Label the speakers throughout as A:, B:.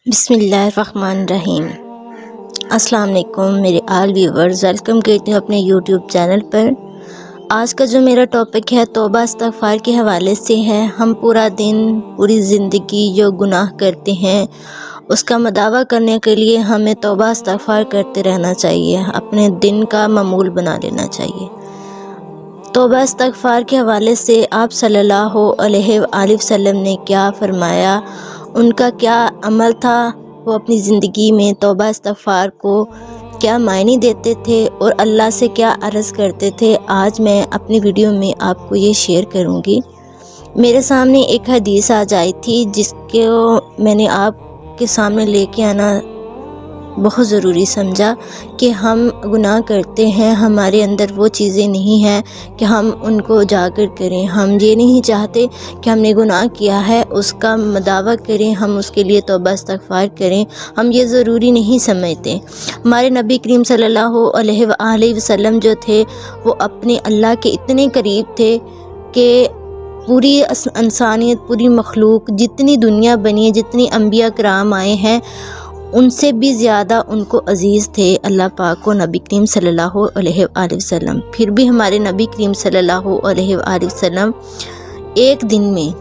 A: बिस्मिल्लाहिर्रहमानिर्रहीम। अस्सलाम वालेकुम मेरे आल व्यूवर्स, वेलकम करती हूँ अपने यूट्यूब चैनल पर। आज का जो मेरा टॉपिक है तौबा इस्तग़फ़ार के हवाले से है। हम पूरा दिन पूरी ज़िंदगी जो गुनाह करते हैं उसका मदावा करने के लिए हमें तौबा इस्तग़फ़ार करते रहना चाहिए, अपने दिन का मामूल बना लेना चाहिए। तौबा इस्तग़फ़ार के हवाले से आप सल्लल्लाहु अलैहि वसल्लम ने क्या फरमाया, उनका क्या अमल था, वो अपनी ज़िंदगी में तौबा इस्तग़फ़ार को क्या मायने देते थे और अल्लाह से क्या अर्ज़ करते थे, आज मैं अपनी वीडियो में आपको ये शेयर करूँगी। मेरे सामने एक हदीस आज आई थी जिसको मैंने आपके सामने लेके आना बहुत ज़रूरी समझा कि हम गुनाह करते हैं, हमारे अंदर वो चीज़ें नहीं हैं कि हम उनको उजागर करें। हम ये नहीं चाहते कि हमने गुनाह किया है उसका मदावा करें, हम उसके लिए तौबा इस्तग़फ़ार करें, हम ये ज़रूरी नहीं समझते। हमारे नबी करीम सल्लल्लाहु अलैहि वसल्लम जो थे वो अपने अल्लाह के इतने करीब थे कि पूरी इंसानियत, पूरी मखलूक, जितनी दुनिया बनी है, जितनी अंबिया कराम आए हैं, उनसे भी ज़्यादा उनको अज़ीज़ थे अल्लाह पाक को नबी करीम सल्लल्लाहु अलैहि वसल्लम। फिर भी हमारे नबी करीम सल्लल्लाहु अलैहि वसल्लम एक दिन में,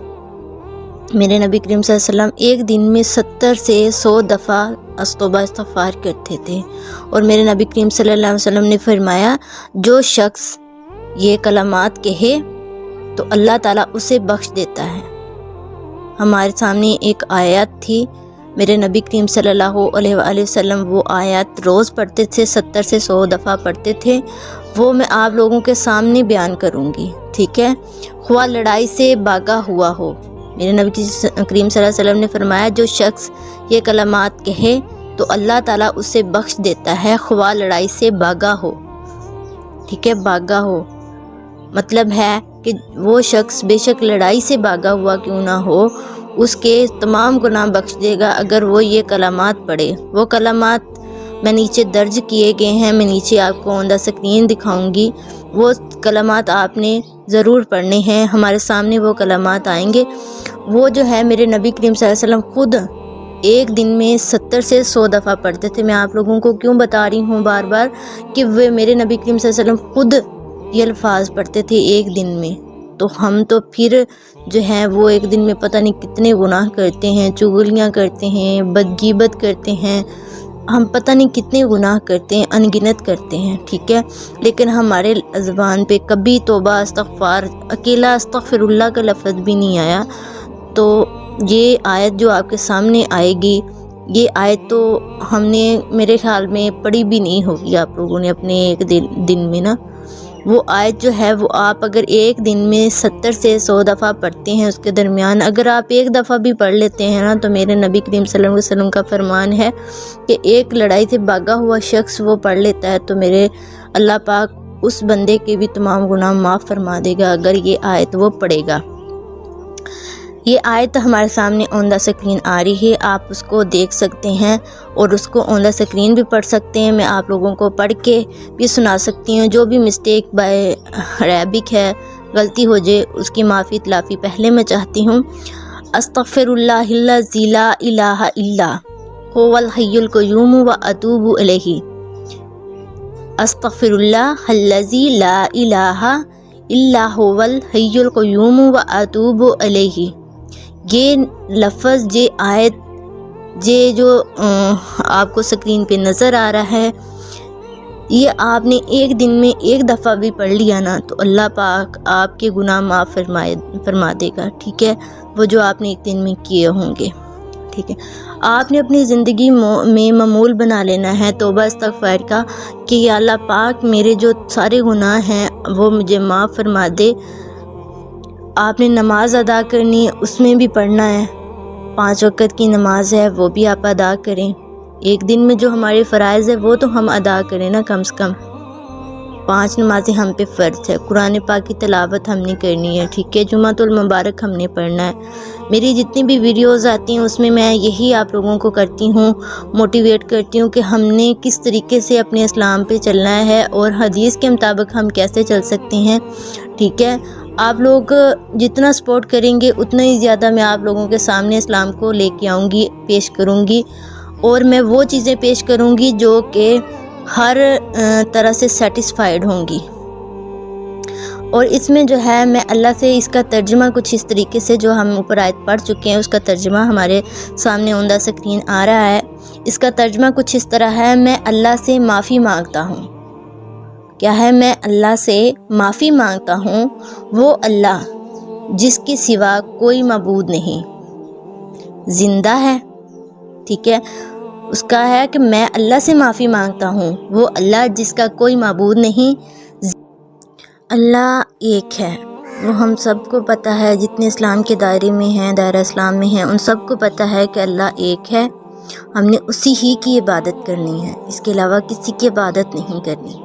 A: मेरे नबी करीम सल्लल्लाहु अलैहि वसल्लम एक दिन में 70 से 100 दफ़ा तौबा इस्तग़फ़ार करते थे। और मेरे नबी करीम सल्लल्लाहु अलैहि वसल्लम ने फरमाया, जो शख्स ये कलमात कहे तो अल्लाह ताला उसे बख्श देता है। हमारे सामने एक आयत थी, मेरे नबी करीम सल्लल्लाहु अलैहि वसल्लम वो आयत रोज़ पढ़ते थे, 70 से 100 दफ़ा पढ़ते थे। वो मैं आप लोगों के सामने बयान करूँगी, ठीक है। ख्वाह लड़ाई से भागा हुआ हो, मेरे नबी करीम सल्लल्लाहु अलैहि वसल्लम ने फरमाया, जो शख्स ये कलमात कहे तो अल्लाह ताला उसे बख्श देता है, ख्वाह लड़ाई से भागा हो, ठीक है। भागा हो मतलब है कि वो शख्स बेशक लड़ाई से भागा हुआ क्यों ना हो, उसके तमाम गुनाह बख्श देगा अगर वो ये कलामात पढ़े। वो कलामात मैं नीचे दर्ज किए गए हैं, मैं नीचे आपको ऑन द स्क्रीन दिखाऊंगी। वो कलामात आपने ज़रूर पढ़ने हैं, हमारे सामने वो कलामात आएंगे। वो जो है मेरे नबी करीम सल्लल्लाहु अलैहि वसल्लम खुद एक दिन में 70 से 100 दफ़ा पढ़ते थे। मैं आप लोगों को क्यों बता रही हूँ बार बार कि वे मेरे नबी करीम सल्लल्लाहु अलैहि वसल्लम खुद ये अल्फाज पढ़ते थे एक दिन में, तो हम तो फिर जो है वो एक दिन में पता नहीं कितने गुनाह करते हैं, चुगलियाँ करते हैं, बदगीबत करते हैं, हम पता नहीं कितने गुनाह करते हैं, अनगिनत करते हैं, ठीक है। लेकिन हमारे ज़बान पे कभी तौबा इस्तग़फ़ार, अकेला अस्तग़फ़िरुल्लाह का लफ्ज़ भी नहीं आया। तो ये आयत जो आपके सामने आएगी, ये आयत तो हमने मेरे ख्याल में पढ़ी भी नहीं होगी आप लोगों ने अपने एक दिन में ना। वो आयत जो है वो आप अगर एक दिन में 70 से 100 दफ़ा पढ़ते हैं, उसके दरमियान अगर आप एक दफ़ा भी पढ़ लेते हैं ना, तो मेरे नबी करीम सल्लल्लाहु अलैहि वसल्लम का फरमान है कि एक लड़ाई से भागा हुआ शख्स वो पढ़ लेता है तो मेरे अल्लाह पाक उस बंदे के भी तमाम गुनाह माफ़ फरमा देगा अगर ये आयत वो पढ़ेगा। ये आयत हमारे सामने ऑन द स्क्रीन आ रही है, आप उसको देख सकते हैं और उसको ऑन द स्क्रीन भी पढ़ सकते हैं। मैं आप लोगों को पढ़ के भी सुना सकती हूँ। जो भी मिस्टेक बाय अरबिक है, गलती हो जाए, उसकी माफ़ी तलाफ़ी पहले मैं चाहती हूँ। अस्तग़फ़िरुल्लाहिल्लज़ी ला इलाहा इल्ला हुवल हय्युल क़य्यूम व अतूबु इलैहि। अस्तग़फ़िरुल्लाहिल्लज़ी ला इलाहा इल्ला हुवल हय्युल क़य्यूम व अतूबु इलैहि। ये लफ्ज़, ये आयत, ये जो आपको स्क्रीन पे नज़र आ रहा है, ये आपने एक दिन में एक दफ़ा भी पढ़ लिया ना तो अल्लाह पाक आपके गुनाह माफ़ फरमा देगा, ठीक है। वो जो आपने एक दिन में किए होंगे, ठीक है। आपने अपनी ज़िंदगी में मामूल बना लेना है तौबा इस्तग़फ़ार का कि या अल्लाह पाक मेरे जो सारे गुनाह हैं वो मुझे माफ़ फरमा दे। आपने नमाज़ अदा करनी है, उसमें भी पढ़ना है, 5 वक़्त की नमाज़ है वो भी आप अदा करें। एक दिन में जो हमारे फ़राइज़ है वो तो हम अदा करें ना, कम से कम 5 नमाज़ें हम पे फ़र्ज़ है। कुरान पाक की तिलावत हमने करनी है, ठीक है। जुमातुल मुबारक हमने पढ़ना है। मेरी जितनी भी वीडियोज़ आती हैं उसमें मैं यही आप लोगों को करती हूँ, मोटिवेट करती हूँ कि हमने किस तरीके से अपने इस्लाम पे चलना है और हदीस के मुताबिक हम कैसे चल सकते हैं, ठीक है। آپ لوگ جتنا سپورٹ کریں گے اتنا ہی زیادہ میں آپ لوگوں کے سامنے اسلام کو لے کے آؤں گی، پیش کروں گی، اور میں وہ چیزیں پیش کروں گی جو کہ ہر طرح سے سیٹسفائیڈ ہوں گی۔ اور اس میں جو ہے میں اللہ سے اس کا ترجمہ کچھ اس طریقے سے، جو ہم اوپر آیت پڑھ چکے ہیں اس کا ترجمہ ہمارے سامنے آن دا اسکرین آ رہا ہے۔ اس کا ترجمہ کچھ اس طرح ہے: میں اللہ سے معافی مانگتا ہوں۔ کیا ہے؟ میں اللہ سے معافی مانگتا ہوں، وہ اللہ جس کے سوا کوئی معبود نہیں، زندہ ہے، ٹھیک ہے؟ اس کا ہے کہ میں اللہ سے معافی مانگتا ہوں، وہ اللہ جس کا کوئی معبود نہیں، اللہ ایک ہے۔ وہ ہم سب کو پتہ ہے، جتنے اسلام کے دائرے میں ہیں، دائرہ اسلام میں ہیں، ان سب کو پتہ ہے کہ اللہ ایک ہے۔ ہم نے اسی ہی کی عبادت کرنی ہے، اس کے علاوہ کسی کی عبادت نہیں کرنی۔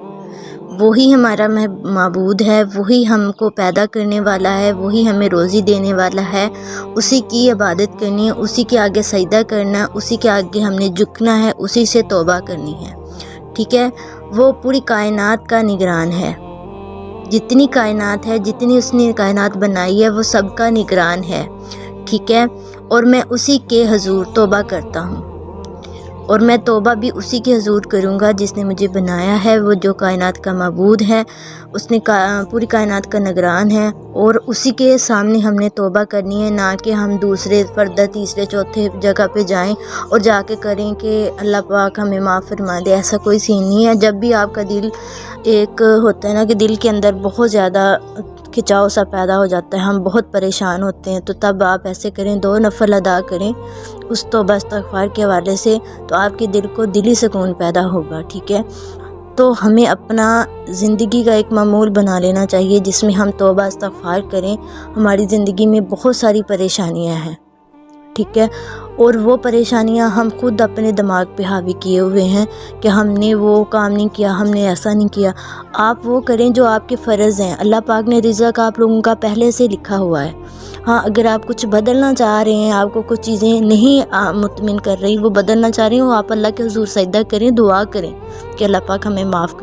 A: وہی ہمارا معبود ہے، وہی ہم کو پیدا کرنے والا ہے، وہی ہمیں روزی دینے والا ہے، اسی کی عبادت کرنی ہے، اسی کے آگے سجدہ کرنا ہے، اسی کے آگے ہم نے جھکنا ہے، اسی سے توبہ کرنی ہے، ٹھیک ہے؟ وہ پوری کائنات کا نگران ہے، جتنی کائنات ہے، جتنی اس نے کائنات بنائی ہے، وہ سب کا نگران ہے، ٹھیک ہے؟ اور میں اسی کے حضور توبہ کرتا ہوں، اور میں توبہ بھی اسی کے حضور کروں گا جس نے مجھے بنایا ہے، وہ جو کائنات کا معبود ہے، اس نے پوری کائنات کا نگران ہے، اور اسی کے سامنے ہم نے توبہ کرنی ہے، نہ کہ ہم دوسرے فردہ تیسرے چوتھے جگہ پہ جائیں اور جا کے کریں کہ اللہ پاک ہمیں معاف فرما دے۔ ایسا کوئی سین نہیں ہے۔ جب بھی آپ کا دل ایک ہوتا ہے نا کہ دل کے اندر بہت زیادہ کھچاؤ سا پیدا ہو جاتا ہے، ہم بہت پریشان ہوتے ہیں، تو تب آپ ایسے کریں، 2 نفل ادا کریں اس توبہ استغفار کے حوالے سے، تو آپ کے دل کو دلی سکون پیدا ہوگا، ٹھیک ہے؟ تو ہمیں اپنا زندگی کا ایک معمول بنا لینا چاہیے جس میں ہم توبہ استغفار کریں۔ ہماری زندگی میں بہت ساری پریشانیاں ہیں، ٹھیک ہے؟ اور وہ پریشانیاں ہم خود اپنے دماغ پہ حاوی کیے ہوئے ہیں کہ ہم نے وہ کام نہیں کیا، ہم نے ایسا نہیں کیا۔ آپ وہ کریں جو آپ کے فرض ہیں۔ اللہ پاک نے رزق آپ لوگوں کا پہلے سے لکھا ہوا ہے۔ ہاں، اگر آپ کچھ بدلنا چاہ رہے ہیں، آپ کو کچھ چیزیں نہیں مطمئن کر رہی، وہ بدلنا چاہ رہے ہیں، وہ آپ اللہ کے حضور سجدہ کریں، دعا کریں کہ اللہ پاک ہمیں معاف کریں۔